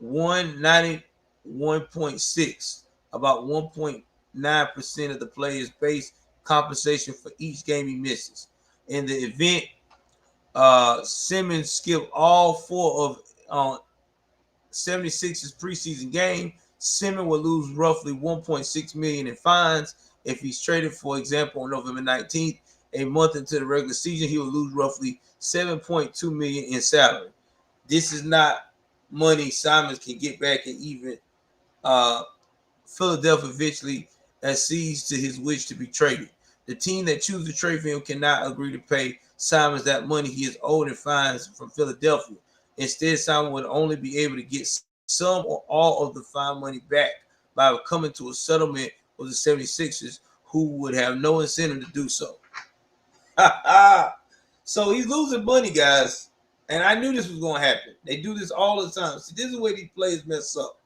A: 191.6, about 1.9% of the player's base compensation for each game he misses. In the event Simmons skipped all four of 76's preseason game, Simmons will lose roughly $1.6 million in fines. If he's traded, for example, on November 19th, a month into the regular season, he will lose roughly $7.2 million in salary. This is not money Simons can get back, and even Philadelphia eventually accedes to his wish to be traded. The team that chooses to trade for him cannot agree to pay Simons that money he is owed in fines from Philadelphia. Instead, Simon would only be able to get some or all of the fine money back by coming to a settlement with the 76ers, who would have no incentive to do so. So he's losing money, guys. And I knew this was going to happen. They do this all the time. See, this is where these players mess up.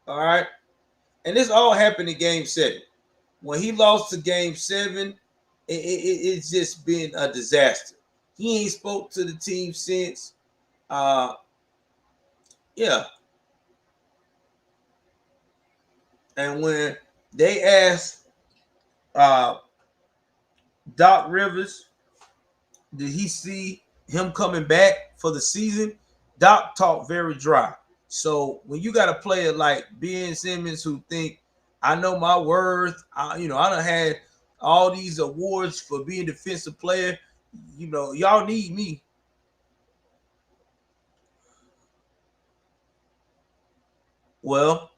A: All right? And this all happened in Game 7. When he lost to Game 7, it's just been a disaster. He ain't spoke to the team since. Yeah. And when they asked Doc Rivers, did he see him coming back for the season, Doc talked very dry. So when you got a player like Ben Simmons who think, I know my worth, I done had all these awards for being defensive player, y'all need me. Well,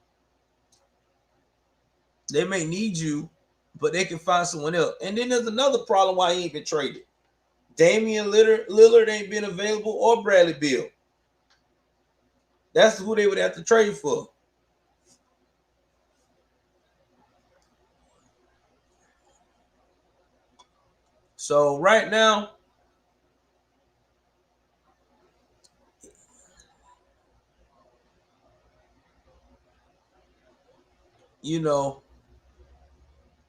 A: they may need you, but they can find someone else. And then there's another problem why he ain't been traded. Damian Lillard ain't been available, or Bradley Beal. That's who they would have to trade for. So right now,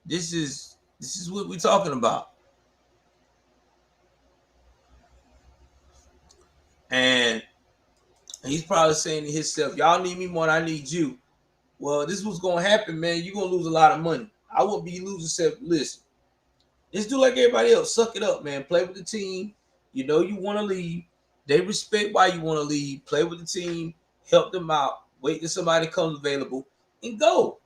A: this is what we're talking about. And he's probably saying to himself, y'all need me more than I need you. Well, this is what's going to happen, man. You're going to lose a lot of money. I wouldn't be losing stuff. Listen, just do like everybody else. Suck it up, man. Play with the team. You want to leave. They respect why you want to leave. Play with the team. Help them out. Wait till somebody comes available and go.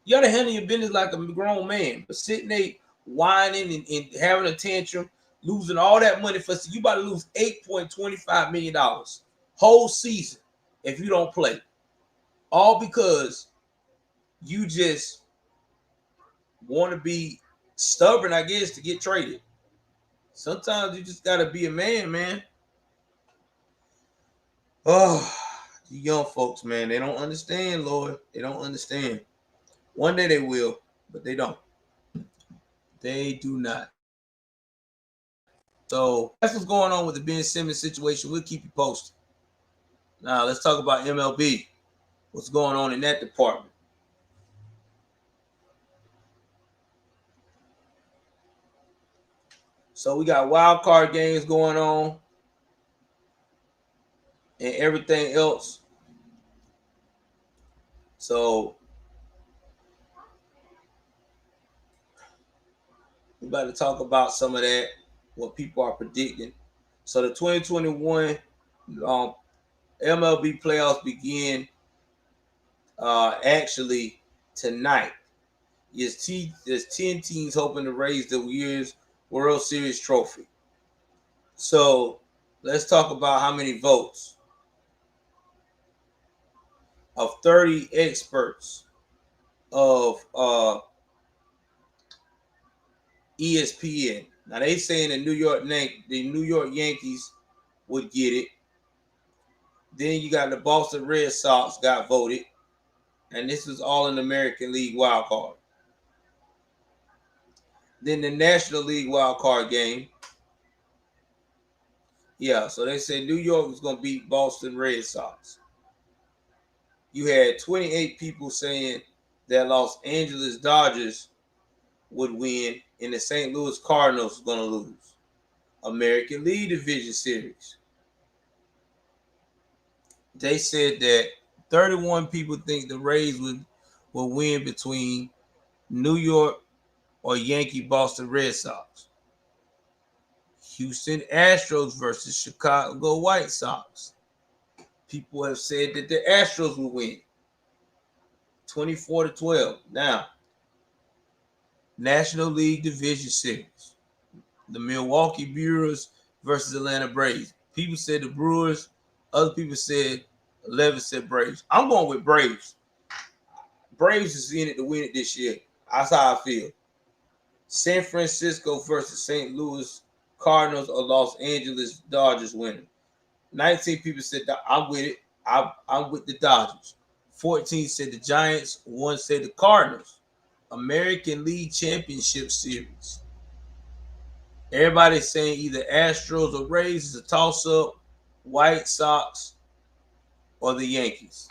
A: You got to handle your business like a grown man. But sitting there whining and having a tantrum losing all that money for you about to lose $8.25 million whole season if you don't play. All because you just want to be stubborn, I guess, to get traded. Sometimes you just gotta be a man. Oh, you young folks, man, they don't understand, Lord. They don't understand. One day they will, but they don't. They do not. So that's what's going on with the Ben Simmons situation. We'll keep you posted. Now let's talk about MLB. What's going on in that department? So we got wild card games going on and everything else. So we're about to talk about some of that, what people are predicting. So the 2021 MLB playoffs begin actually tonight. There's 10 teams hoping to raise the year's World Series trophy. So let's talk about how many votes. Of 30 experts of ESPN. Now they saying the New York Yankees would get it. Then you got the Boston Red Sox got voted. And this is all in the American League wild card. Then the National League wild card game. Yeah, so they said New York was going to beat Boston Red Sox. You had 28 people saying that Los Angeles Dodgers would win and the St. Louis Cardinals was going to lose. American League Division Series. They said that 31 people think the Rays will win between New York or Yankee Boston Red Sox. Houston Astros versus Chicago White Sox. People have said that the Astros will win 24-12. Now, National League Division Series. The Milwaukee Brewers versus Atlanta Braves. People said the Brewers. Other people said 11 said Braves. I'm going with Braves. Braves is in it to win it this year. That's how I feel. San Francisco versus St. Louis Cardinals or Los Angeles Dodgers winning. 19 people said I'm with it. I'm with the Dodgers. 14 said the Giants. 1 said the Cardinals. American League Championship Series. Everybody's saying either Astros or Rays is a toss-up, White Sox, or the Yankees.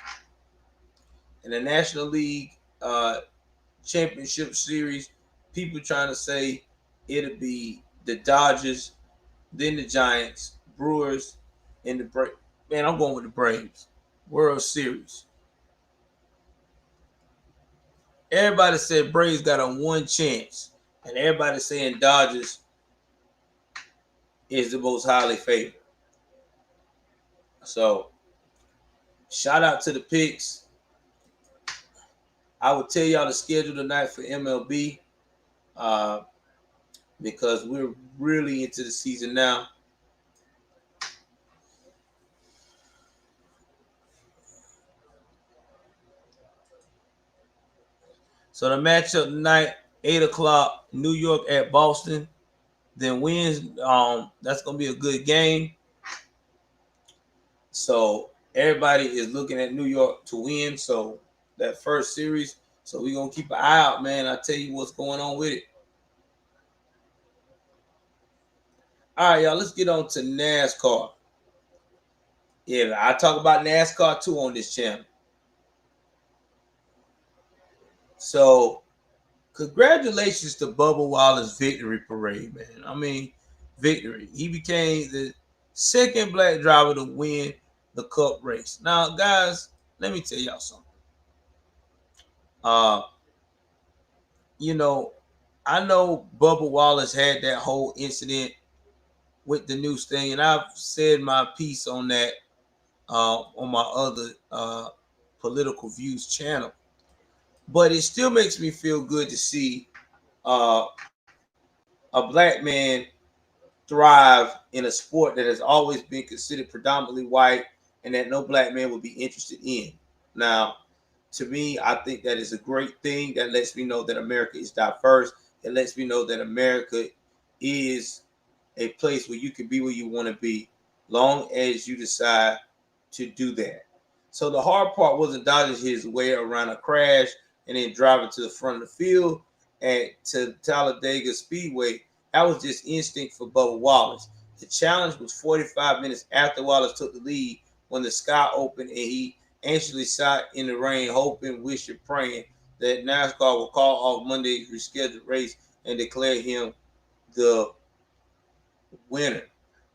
A: In the National League Championship Series, people trying to say it'll be the Dodgers, then the Giants, Brewers, and the Braves. Man, I'm going with the Braves. World Series. Everybody said Braves got a 1 chance, and everybody saying Dodgers is the most highly favored. So, shout out to the picks. I will tell y'all the schedule tonight for MLB because we're really into the season now. So the matchup tonight, 8 o'clock, New York at Boston. Then wins. That's gonna be a good game. So everybody is looking at New York to win. So that first series. So we're gonna keep an eye out, man. I'll tell you what's going on with it. All right, y'all. Let's get on to NASCAR. Yeah, I talk about NASCAR too on this channel. So, congratulations to Bubba Wallace victory parade, man. I mean, victory. He became the second black driver to win the Cup race. Now, guys, let me tell y'all something. I know Bubba Wallace had that whole incident with the news thing, and I've said my piece on that on my other political views channel. But it still makes me feel good to see a black man thrive in a sport that has always been considered predominantly white and that no black man would be interested in. Now, to me, I think that is a great thing. That lets me know that America is diverse. It lets me know that America is a place where you can be where you want to be, long as you decide to do that. So the hard part wasn't dodging his way around a crash and then driving to the front of the field to Talladega Speedway. That was just instinct for Bubba Wallace. The challenge was 45 minutes after Wallace took the lead when the sky opened and he anxiously sat in the rain, hoping, wishing, praying that NASCAR will call off Monday's rescheduled race and declare him the winner.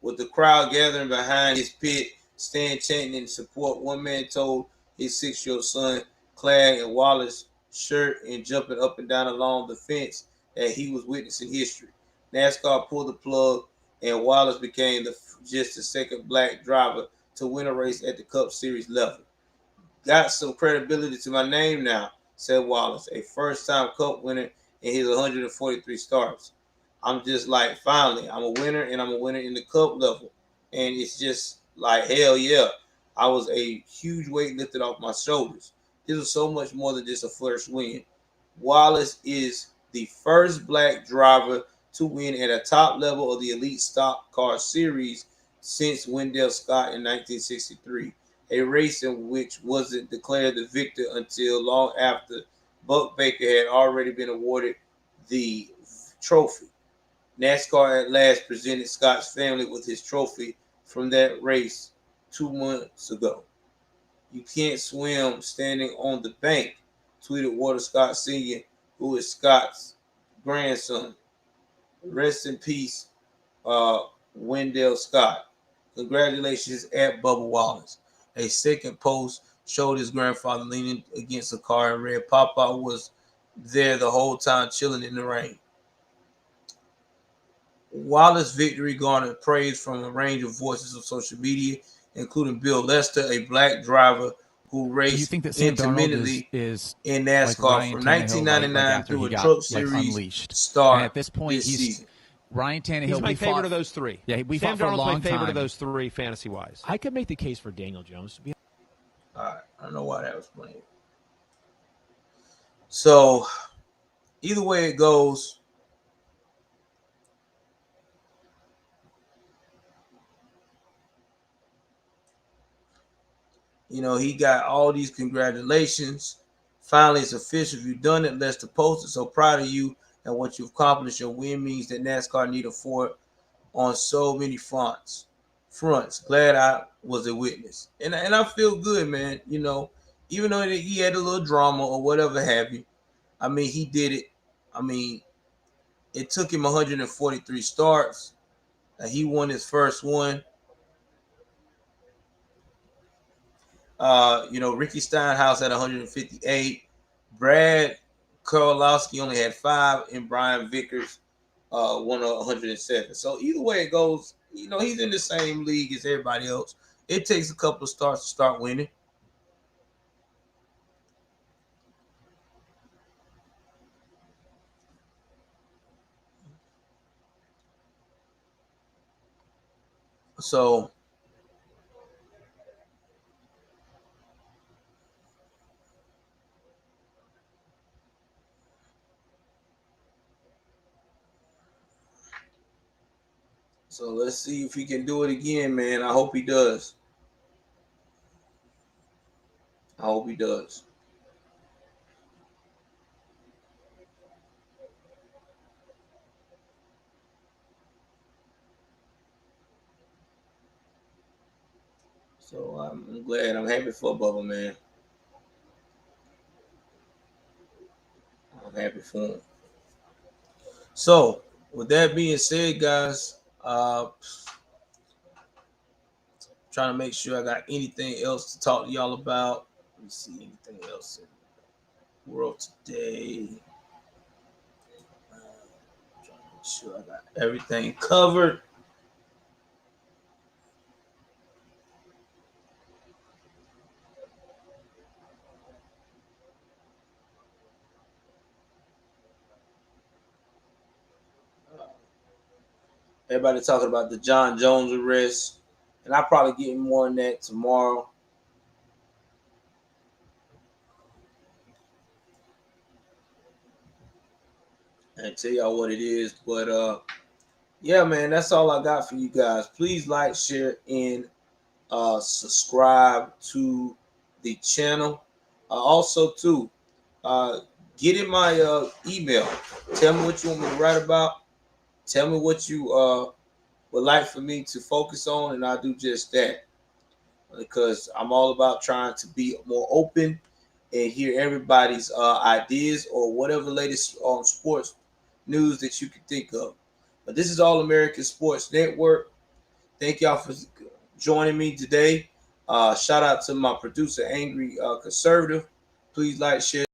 A: With the crowd gathering behind his pit, stand chanting in support, one man told his 6-year-old son, clad in Wallace's shirt and jumping up and down along the fence, that he was witnessing history. NASCAR pulled the plug, and Wallace became just the second black driver to win a race at the Cup Series level. Got some credibility to my name now, said Wallace, a first-time Cup winner in his 143 starts. I'm just like, finally, I'm a winner, and I'm a winner in the Cup level. And it's just like, hell yeah. I was a huge weight lifted off my shoulders. This was so much more than just a first win. Wallace is the first black driver to win at a top level of the Elite Stock Car Series since Wendell Scott in 1963, a race in which wasn't declared the victor until long after Buck Baker had already been awarded the trophy. NASCAR at last presented Scott's family with his trophy from that race 2 months ago. You can't swim standing on the bank, tweeted Walter Scott Sr., who is Scott's grandson. Rest in peace, Wendell Scott. Congratulations at Bubba Wallace. A second post showed his grandfather leaning against a car and read, Papa was there the whole time chilling in the rain. Wallace's victory garnered praise from a range of voices on social media, including Bill Lester, a black driver who raced intermittently in NASCAR like from 1999 through a Truck Series start
G: and at this point,
A: this season.
G: Ryan Tannehill.
H: He's my favorite of those three.
G: Yeah, we
H: Sam
G: fought for a
H: Darnold's
G: long
H: my favorite
G: time.
H: of those three, fantasy-wise.
I: I could make the case for Daniel Jones.
A: All right, I don't know why that was playing. So, either way it goes, you know, he got all these congratulations. Finally, it's official. You've done it. Lester posted. So proud of you and what you've accomplished. Your win means that NASCAR need a Ford on so many fronts. Glad I was a witness. And I feel good, man. You know, even though he had a little drama or whatever have you, I mean, he did it. I mean, it took him 143 starts. He won his first one. You know, Ricky Steinhaus had 158. Brad Keselowski only had 5, and Brian Vickers won 107. So either way it goes, you know, he's in the same league as everybody else. It takes a couple of starts to start winning. So let's see if he can do it again, man. I hope he does. I hope he does. So I'm glad. I'm happy for Bubba, man. I'm happy for him. So with that being said, guys, trying to make sure I got anything else to talk to y'all about. Let me see anything else in the world today. Trying to make sure I got everything covered. Everybody talking about the John Jones arrest, and I'll probably get more on that tomorrow. And tell y'all what it is. But yeah, man, that's all I got for you guys. Please like, share, and subscribe to the channel. Also, too, get in my email. Tell me what you want me to write about. Tell me what you would like for me to focus on, and I'll do just that. Because I'm all about trying to be more open and hear everybody's ideas or whatever latest on sports news that you can think of. But this is All American Sports Network. Thank y'all for joining me today. Shout out to my producer, Angry Conservative. Please like, share.